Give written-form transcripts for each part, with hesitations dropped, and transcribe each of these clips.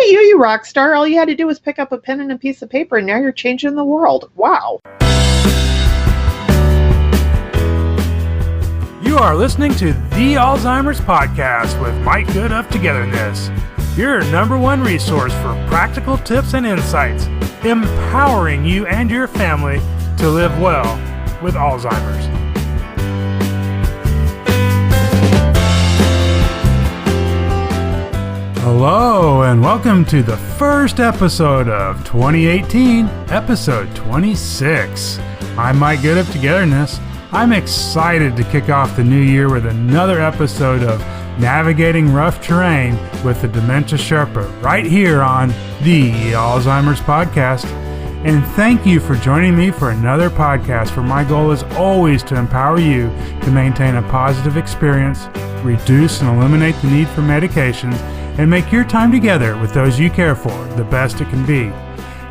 at you, you rock star. All you had to do was pick up a pen and a piece of paper, and now you're changing the world. Wow. You are listening to The Alzheimer's Podcast with Mike Good of Togetherness, your #1 resource for practical tips and insights, empowering you and your family to live well with Alzheimer's. Hello, and welcome to the first episode of 2018, episode 26. I'm Mike Good of Togetherness. I'm excited to kick off the new year with another episode of Navigating Rough Terrain with the Dementia Sherpa right here on the Alzheimer's Podcast. And thank you for joining me for another podcast where my goal is always to empower you to maintain a positive experience, reduce and eliminate the need for medications, and make your time together with those you care for the best it can be.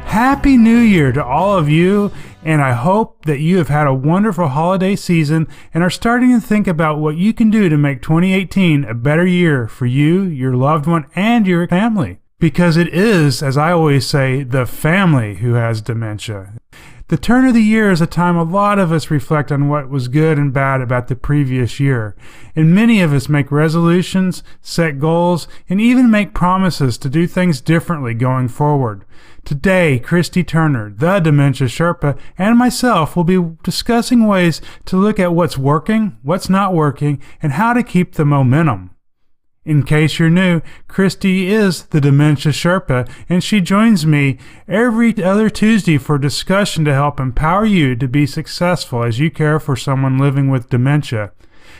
Happy New Year to all of you, and I hope that you have had a wonderful holiday season and are starting to think about what you can do to make 2018 a better year for you, your loved one, and your family. Because it is, as I always say, the family who has dementia. The turn of the year is a time a lot of us reflect on what was good and bad about the previous year. And many of us make resolutions, set goals, and even make promises to do things differently going forward. Today, Christy Turner, the Dementia Sherpa, and myself will be discussing ways to look at what's working, what's not working, and how to keep the momentum. In case you're new, Christy is the Dementia Sherpa, and she joins me every other Tuesday for discussion to help empower you to be successful as you care for someone living with dementia.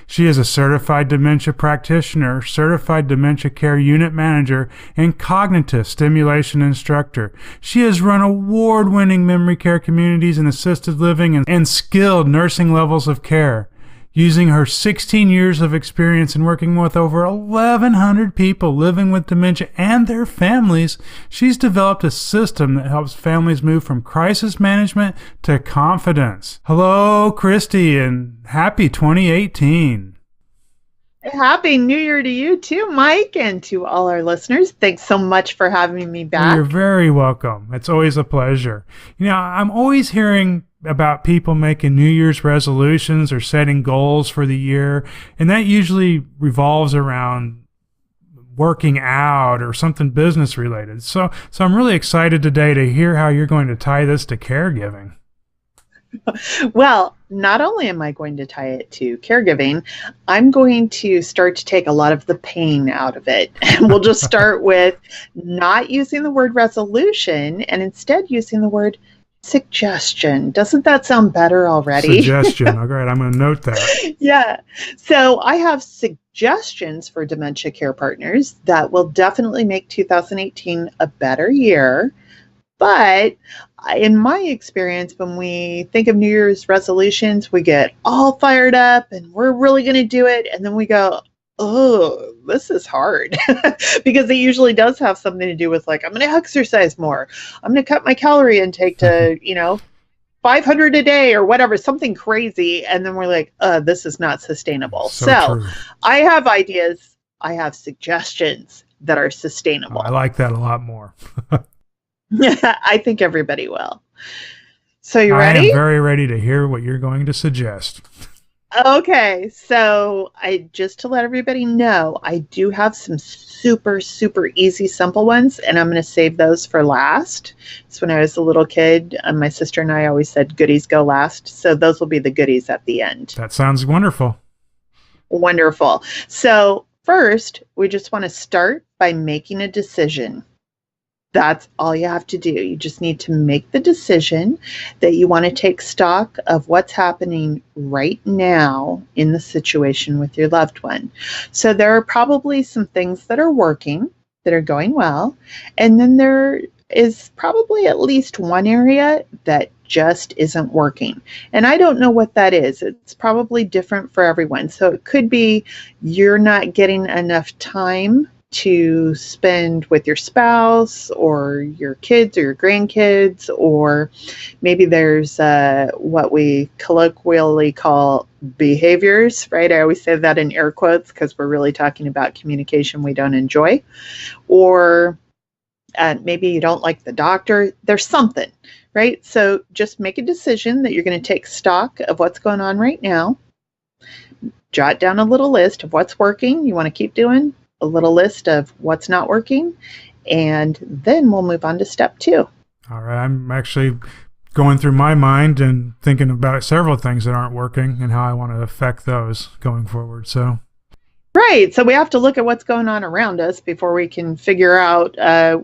She is a certified dementia practitioner, certified dementia care unit manager, and cognitive stimulation instructor. She has run award-winning memory care communities in assisted living and skilled nursing levels of care. Using her 16 years of experience in working with over 1,100 people living with dementia and their families, she's developed a system that helps families move from crisis management to confidence. Hello, Christy, and happy 2018. Happy New Year to you too, Mike, and to all our listeners. Thanks so much for having me back. You're very welcome. It's always a pleasure. You know, I'm always hearing about people making New Year's resolutions or setting goals for the year, and that usually revolves around working out or something business related. So I'm really excited today to hear how you're going to tie this to caregiving. Well, not only am I going to tie it to caregiving, I'm going to start to take a lot of the pain out of it. And we'll just start with not using the word resolution and instead using the word suggestion. Doesn't that sound better already? Suggestion. All right, I'm going to note that. Yeah. So I have suggestions for dementia care partners that will definitely make 2018 a better year. But in my experience, when we think of New Year's resolutions, we get all fired up and we're really going to do it. And then we go, oh, this is hard because it usually does have something to do with like, I'm going to exercise more. I'm going to cut my calorie intake to, 500 a day or whatever, something crazy. And then we're like, this is not sustainable. So I have ideas. I have suggestions that are sustainable. I like that a lot more. I think everybody will. So you ready? I am very ready to hear what you're going to suggest. Okay, so just to let everybody know, I do have some super, super easy, simple ones, and I'm going to save those for last. So when I was a little kid, my sister and I always said goodies go last. So those will be the goodies at the end. That sounds wonderful. Wonderful. So first, we just want to start by making a decision. That's all you have to do. You just need to make the decision that you want to take stock of what's happening right now in the situation with your loved one. So there are probably some things that are working, that are going well, and then there is probably at least one area that just isn't working. And I don't know what that is. It's probably different for everyone. So it could be you're not getting enough time to spend with your spouse or your kids or your grandkids, or maybe there's what we colloquially call behaviors, right? I always say that in air quotes because we're really talking about communication we don't enjoy. Or Maybe you don't like the doctor. There's something, right? So just make a decision that you're going to take stock of what's going on right now. Jot down a little list of what's working, you want to keep doing, a little list of what's not working, and then we'll move on to step 2. All right. I'm actually going through my mind and thinking about several things that aren't working and how I want to affect those going forward. So, right. So we have to look at what's going on around us before we can figure out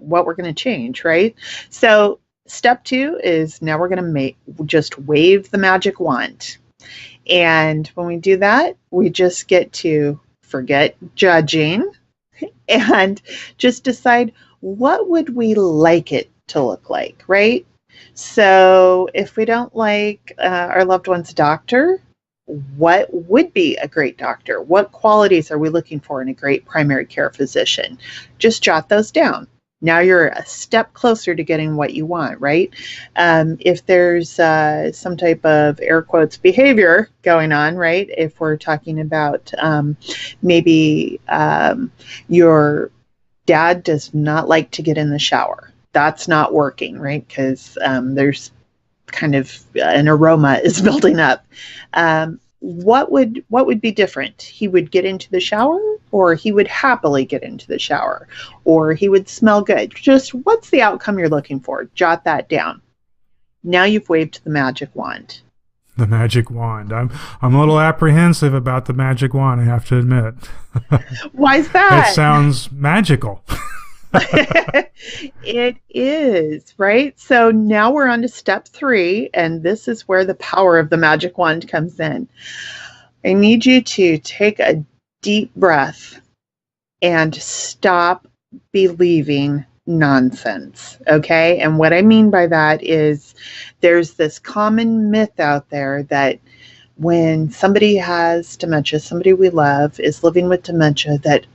what we're going to change, right? So step 2 is now we're going to just wave the magic wand. And when we do that, we just get to forget judging and just decide what would we like it to look like, right? So if we don't like our loved one's doctor, what would be a great doctor? What qualities are we looking for in a great primary care physician? Just jot those down. Now you're a step closer to getting what you want, right? If there's some type of air quotes behavior going on, right? If we're talking about maybe your dad does not like to get in the shower. That's not working, right? Because there's kind of an aroma is building up. What would be different? He would get into the shower, or he would happily get into the shower, or he would smell good. Just what's the outcome you're looking for? Jot that down. Now you've waved the magic wand. The magic wand. I'm a little apprehensive about the magic wand, I have to admit. Why is that? It sounds magical. It is, right? So now we're on to step 3, and this is where the power of the magic wand comes in. I need you to take a deep breath and stop believing nonsense, okay? And what I mean by that is there's this common myth out there that when somebody has dementia, somebody we love is living with dementia, that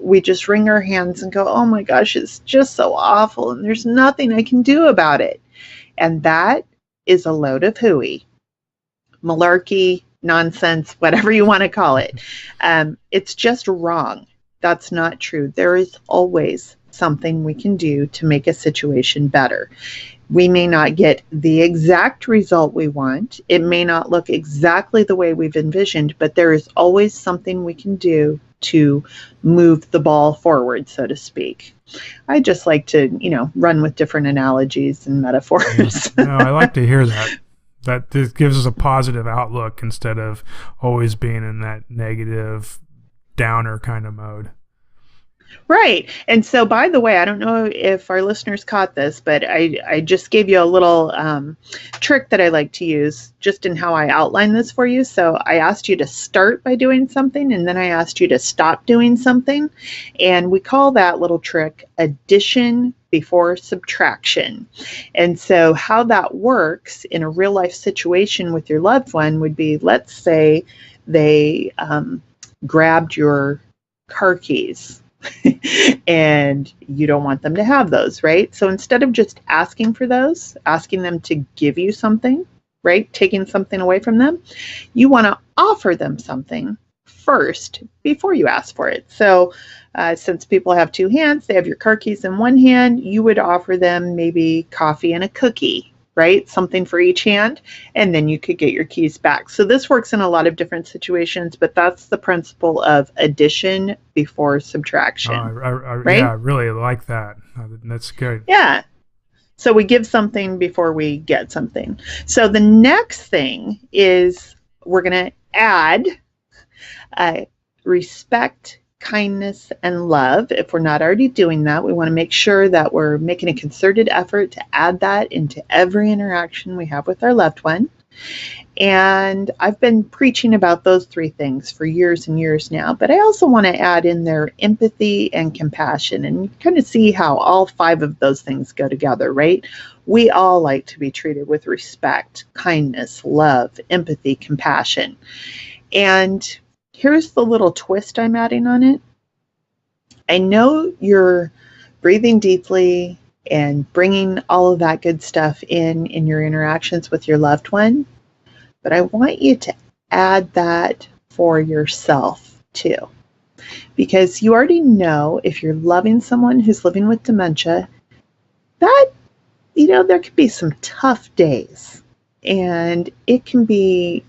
we just wring our hands and go, oh my gosh, it's just so awful and there's nothing I can do about it. And that is a load of hooey, malarkey, nonsense, whatever you want to call it. It's just wrong. That's not true. There is always something we can do to make a situation better. We may not get the exact result we want. It may not look exactly the way we've envisioned, but there is always something we can do to move the ball forward, so to speak. I just like to, run with different analogies and metaphors. No, I like to hear that. That this gives us a positive outlook instead of always being in that negative, downer kind of mode. Right. And so, by the way, I don't know if our listeners caught this, but I just gave you a little trick that I like to use just in how I outline this for you. So I asked you to start by doing something, and then I asked you to stop doing something. And we call that little trick addition before subtraction. And so how that works in a real life situation with your loved one would be, let's say they grabbed your car keys. And you don't want them to have those, right? So instead of just asking for those, asking them to give you something, right? Taking something away from them, you want to offer them something first before you ask for it. So since people have 2 hands, they have your car keys in one hand, you would offer them maybe coffee and a cookie, right? Something for each hand, and then you could get your keys back. So this works in a lot of different situations, but that's the principle of addition before subtraction, right? Yeah, I really like that. That's good. Yeah. So we give something before we get something. So the next thing is we're going to add respect, kindness, and love. If we're not already doing that, we want to make sure that we're making a concerted effort to add that into every interaction we have with our loved one. And I've been preaching about those 3 things for years and years now, but I also want to add in there empathy and compassion, and you kind of see how all 5 of those things go together, right? We all like to be treated with respect, kindness, love, empathy, compassion. And here's the little twist I'm adding on it. I know you're breathing deeply and bringing all of that good stuff in your interactions with your loved one, but I want you to add that for yourself too. because you already know if you're loving someone who's living with dementia, that, there could be some tough days, and it can be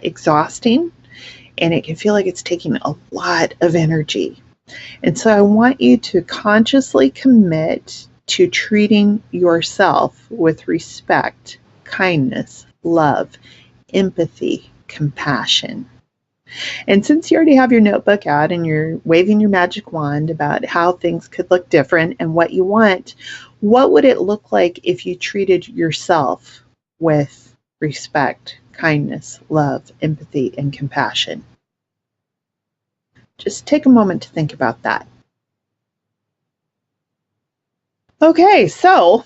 exhausting, and it can feel like it's taking a lot of energy. And so I want you to consciously commit to treating yourself with respect, kindness, love, empathy, compassion. And since you already have your notebook out and you're waving your magic wand about how things could look different and what you want, what would it look like if you treated yourself with respect, kindness, love, empathy, and compassion? Just take a moment to think about that. Okay, so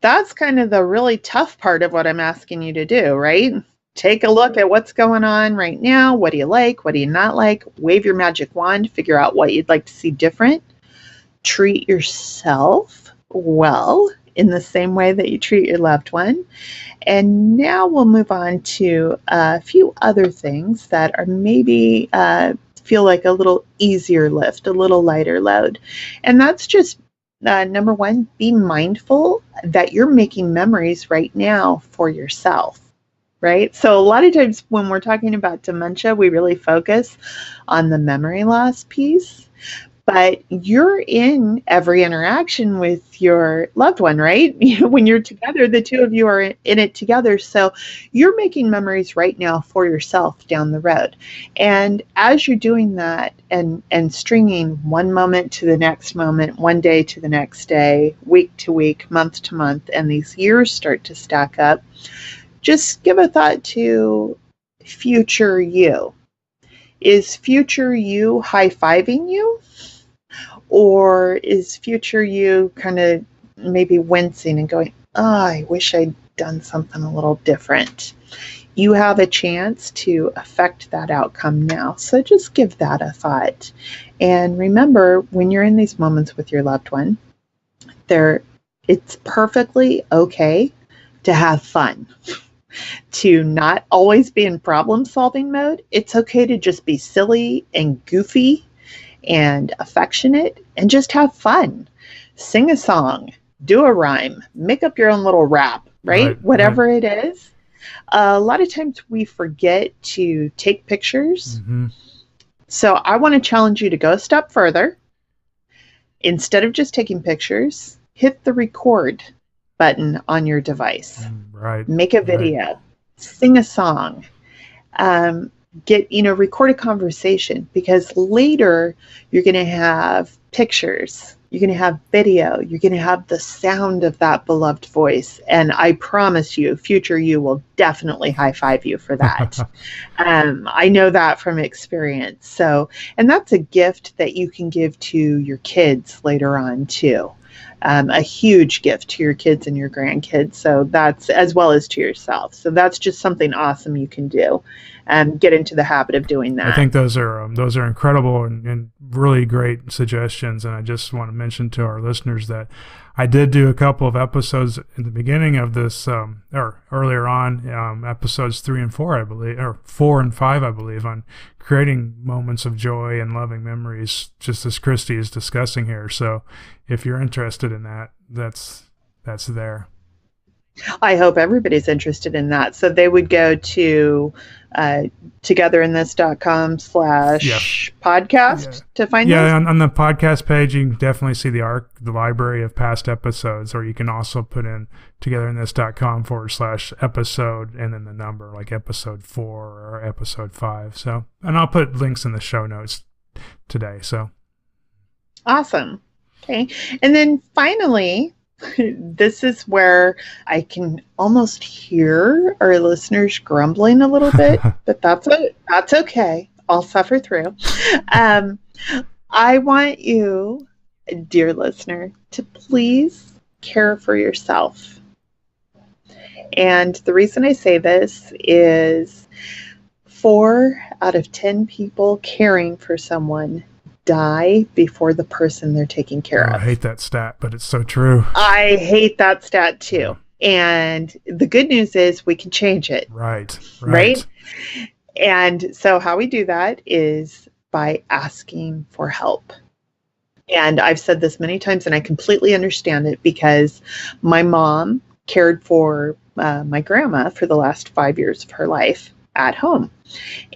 that's kind of the really tough part of what I'm asking you to do, right? Take a look at what's going on right now. What do you like? What do you not like? Wave your magic wand, figure out what you'd like to see different. Treat yourself well in the same way that you treat your loved one. And now we'll move on to a few other things that are maybe feel like a little easier lift, a little lighter load. And that's just number one, be mindful that you're making memories right now for yourself, right? So a lot of times when we're talking about dementia, we really focus on the memory loss piece. But you're in every interaction with your loved one, right? When you're together, the two of you are in it together. So you're making memories right now for yourself down the road. And as you're doing that and stringing one moment to the next moment, one day to the next day, week to week, month to month, and these years start to stack up, just give a thought to future you. Is future you high-fiving you? Or is future you kind of maybe wincing and going, oh, I wish I'd done something a little different? You have a chance to affect that outcome now. So just give that a thought. And remember, when you're in these moments with your loved one, it's perfectly okay to have fun. To not always be in problem-solving mode. It's okay to just be silly and goofy and affectionate and just have fun. Sing a song, do a rhyme, make up your own little rap, right? Whatever it is. A lot of times we forget to take pictures. Mm-hmm. So I want to challenge you to go a step further. Instead of just taking pictures, hit the record button on your device. Right. Make a video, sing a song, record a conversation, because later you're going to have pictures, you're going to have video, you're going to have the sound of that beloved voice. And I promise you, future you will definitely high five you for that. I know that from experience. So, and that's a gift that you can give to your kids later on too. A huge gift to your kids and your grandkids. So that's, as well as to yourself. So that's just something awesome you can do. Get into the habit of doing that. I think those are incredible and really great suggestions. And I just want to mention to our listeners that I did do a couple of episodes in the beginning of this, or earlier on, episodes 3 and 4, I believe, or 4 and 5, I believe, on creating moments of joy and loving memories, just as Christy is discussing here. So if you're interested in that, that's there. I hope everybody's interested in that. So they would go to togetherinthis.com/podcast to find those? Yeah, on the podcast page, you can definitely see the library of past episodes, or you can also put in togetherinthis.com/episode and then the number, like episode 4 or episode 5. So, and I'll put links in the show notes today. So awesome. Okay. And then finally, this is where I can almost hear our listeners grumbling a little bit, but that's okay. I'll suffer through. I want you, dear listener, to please care for yourself. And the reason I say this is 4 out of 10 people caring for someone die before the person they're taking care of. I hate that stat, but it's so true. I hate that stat too. And the good news is we can change it. Right. And so how we do that is by asking for help. And I've said this many times, and I completely understand it, because my mom cared for my grandma for the last 5 years of her life at home.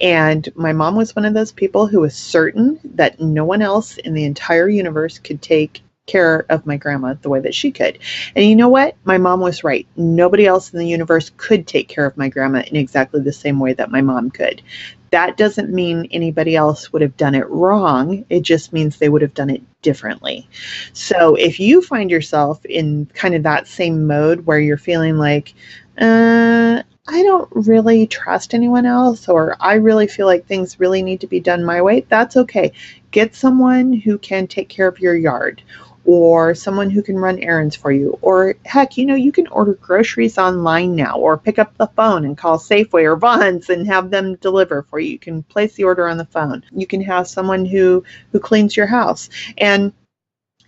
And my mom was one of those people who was certain that no one else in the entire universe could take care of my grandma the way that she could. And you know what? My mom was right. Nobody else in the universe could take care of my grandma in exactly the same way that my mom could. That doesn't mean anybody else would have done it wrong. It just means they would have done it differently. So if you find yourself in kind of that same mode where you're feeling like, I don't really trust anyone else, or I really feel like things really need to be done my way, that's okay. Get someone who can take care of your yard, or someone who can run errands for you, or heck, you can order groceries online now, or pick up the phone and call Safeway or Vons and have them deliver for you. You can place the order on the phone. You can have someone who cleans your house. And,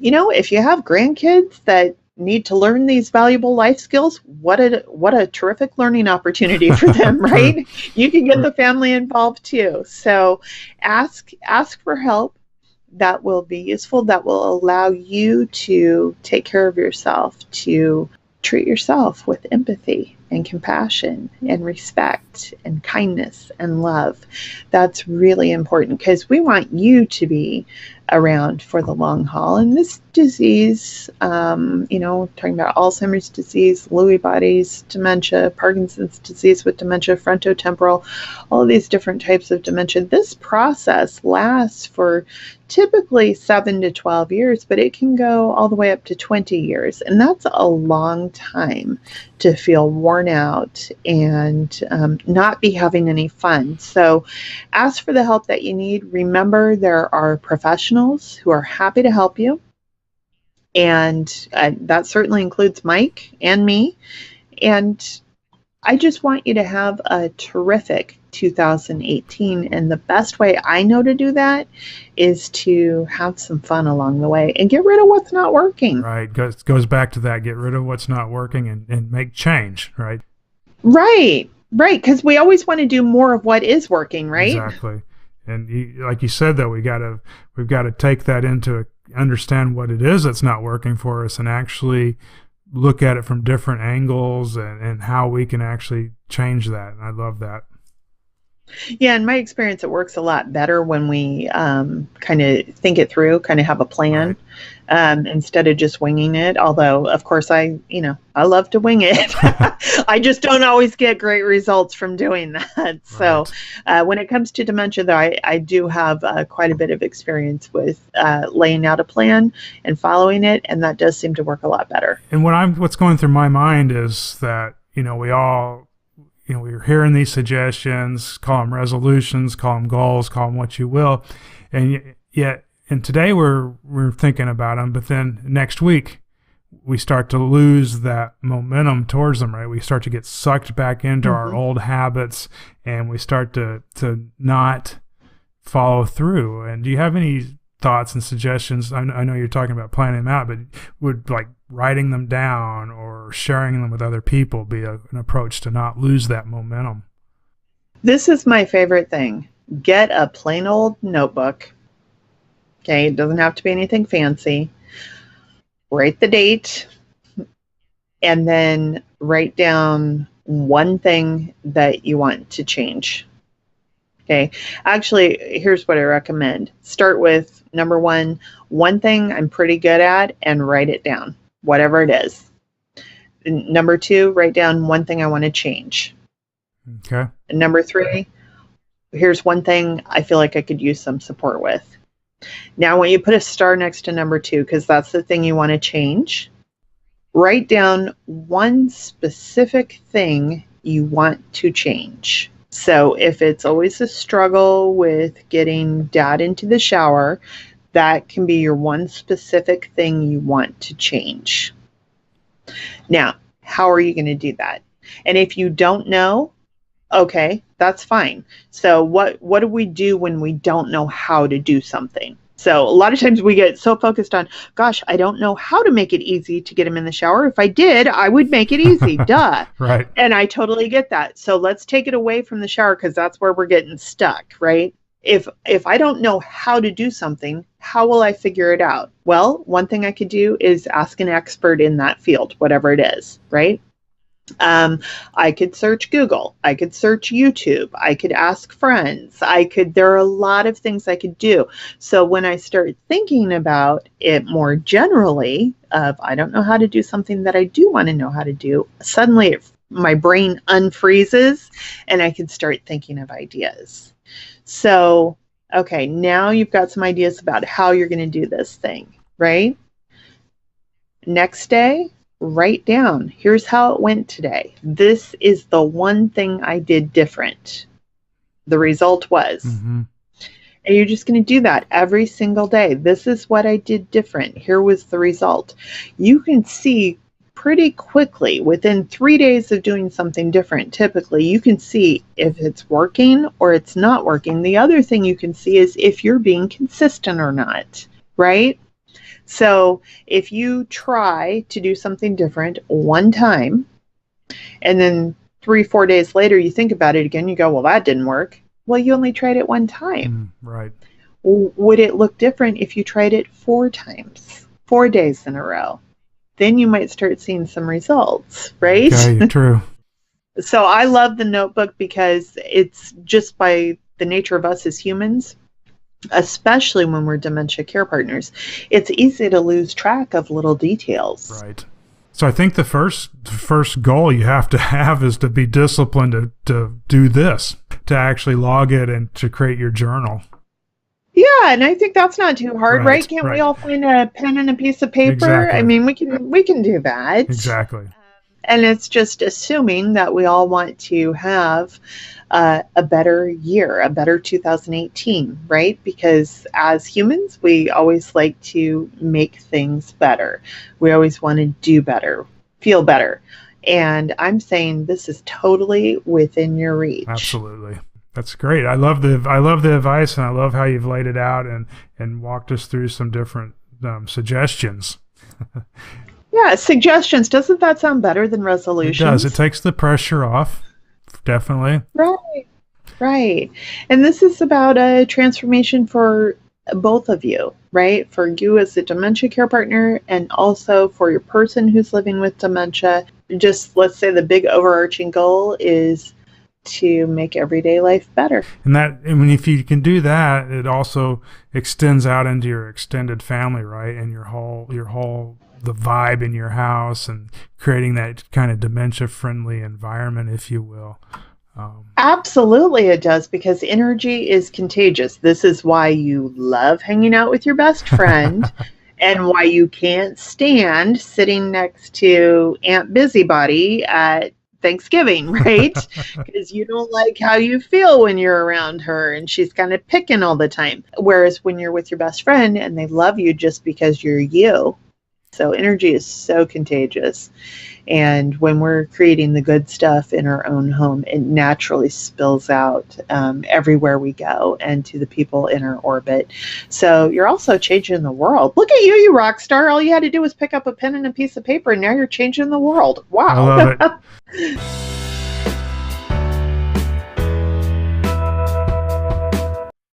if you have grandkids that need to learn these valuable life skills, what a terrific learning opportunity for them, right? You can get the family involved too. So ask for help. That will be useful, that will allow you to take care of yourself, to treat yourself with empathy and compassion and respect and kindness and love. That's really important, because we want you to be around for the long haul. And this disease, talking about Alzheimer's disease, Lewy bodies, dementia, Parkinson's disease with dementia, frontotemporal, all of these different types of dementia, this process lasts for typically 7 to 12 years, but it can go all the way up to 20 years. And that's a long time to feel worn out and not be having any fun. So ask for the help that you need. Remember, there are professionals who are happy to help you. And that certainly includes Mike and me. And I just want you to have a terrific 2018. And the best way I know to do that is to have some fun along the way and get rid of what's not working. Right. Goes back to that. Get rid of what's not working and make change, right? Right. Because we always want to do more of what is working, right? Exactly. And like you said, though, we've got to take that into understand what it is that's not working for us and actually look at it from different angles and how we can actually change that. And I love that. Yeah, in my experience, it works a lot better when we kind of think it through, kind of have a plan, instead of just winging it. Although, of course, I love to wing it. I just don't always get great results from doing that. Right. So when it comes to dementia, though, I do have quite a bit of experience with laying out a plan and following it, and that does seem to work a lot better. And what's going through my mind is that, we all, we're hearing these suggestions, call them resolutions, call them goals, call them what you will. And yet, and today we're thinking about them, but then next week we start to lose that momentum towards them, right? We start to get sucked back into our old habits, and we start to not follow through. And do you have any thoughts and suggestions? I know you're talking about planning them out, but would like writing them down or sharing them with other people be an approach to not lose that momentum? This is my favorite thing. Get a plain old notebook. Okay, it doesn't have to be anything fancy. Write the date, and then write down one thing that you want to change. Okay, actually, here's what I recommend. Start with number one thing I'm pretty good at, and write it down, whatever it is. And number 2, write down one thing I want to change. Okay. And number 3, here's one thing I feel like I could use some support with. Now, when you put a star next to number 2, because that's the thing you want to change, write down one specific thing you want to change. So if it's always a struggle with getting Dad into the shower, that can be your one specific thing you want to change. Now, how are you going to do that? And if you don't know, okay, that's fine. So what do we do when we don't know how to do something? So a lot of times we get so focused on, gosh, I don't know how to make it easy to get him in the shower. If I did, I would make it easy. Duh. Right. And I totally get that. So let's take it away from the shower, because that's where we're getting stuck, right? If I don't know how to do something, how will I figure it out? Well, one thing I could do is ask an expert in that field, whatever it is, right? I could search Google. I could search YouTube. I could ask friends. There are a lot of things I could do. So when I start thinking about it more generally, I don't know how to do something that I do want to know how to do, suddenly my brain unfreezes and I can start thinking of ideas. So, okay, now you've got some ideas about how you're going to do this thing, right? Next day, write down, here's how it went today. This is the one thing I did different. The result was. Mm-hmm. And you're just going to do that every single day. This is what I did different. Here was the result. You can see pretty quickly, within 3 days of doing something different, typically, you can see if it's working or it's not working. The other thing you can see is if you're being consistent or not, right? So if you try to do something different one time, and then 3-4 days later, you think about it again, you go, well, that didn't work. Well, you only tried it one time. Right. Would it look different if you tried it 4 times, 4 days in a row? Then you might start seeing some results, right? Okay, true. So I love the notebook because it's just by the nature of us as humans, especially when we're dementia care partners, it's easy to lose track of little details. Right. So I think the first goal you have to have is to be disciplined to do this, to actually log it and to create your journal. Yeah, and I think that's not too hard, right? Can't we all find a pen and a piece of paper? Exactly. I mean, we can do that. Exactly. And it's just assuming that we all want to have a better year, a better 2018, right? Because as humans, we always like to make things better. We always want to do better, feel better. And I'm saying this is totally within your reach. Absolutely. That's great. I love the advice, and I love how you've laid it out and walked us through some different suggestions. Yeah, suggestions. Doesn't that sound better than resolutions? It does. It takes the pressure off, definitely. Right. And this is about a transformation for both of you, right? For you as a dementia care partner, and also for your person who's living with dementia. Just let's say the big overarching goal is to make everyday life better. And if you can do that, it also extends out into your extended family, right? And your whole the vibe in your house, and creating that kind of dementia friendly environment, if you will. Absolutely it does, because energy is contagious. This is why you love hanging out with your best friend and why you can't stand sitting next to Aunt Busybody at Thanksgiving, right? Because you don't like how you feel when you're around her and she's kind of picking all the time. Whereas when you're with your best friend and they love you just because you're you. So energy is so contagious. And when we're creating the good stuff in our own home, it naturally spills out everywhere we go and to the people in our orbit. So you're also changing the world. Look at you rock star. All you had to do was pick up a pen and a piece of paper, and now you're changing the world. Wow. I love it.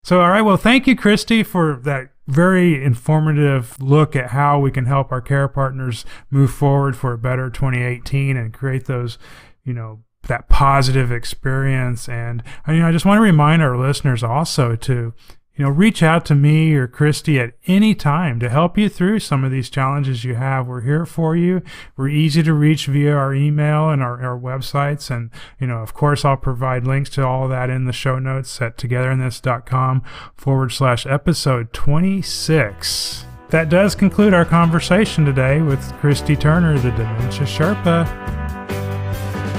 So, all right. Well, thank you, Christy, for that very informative look at how we can help our care partners move forward for a better 2018 and create those, that positive experience. And, I just want to remind our listeners also to, reach out to me or Christy at any time to help you through some of these challenges you have. We're here for you. We're easy to reach via our email and our websites. And, of course, I'll provide links to all of that in the show notes at togetherinthis.com/episode 26. That does conclude our conversation today with Christy Turner, the Dementia Sherpa.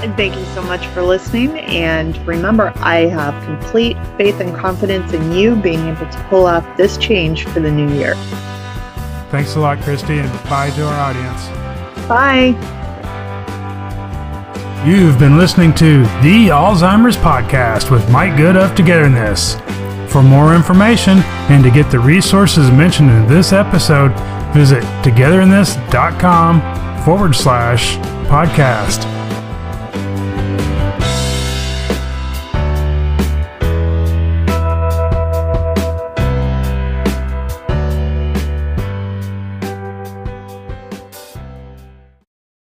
And thank you so much for listening. And remember, I have complete faith and confidence in you being able to pull off this change for the new year. Thanks a lot, Christy, and bye to our audience. Bye. You've been listening to The Alzheimer's Podcast with Mike Good of Togetherness. For more information and to get the resources mentioned in this episode, visit togetherinthis.com/podcast.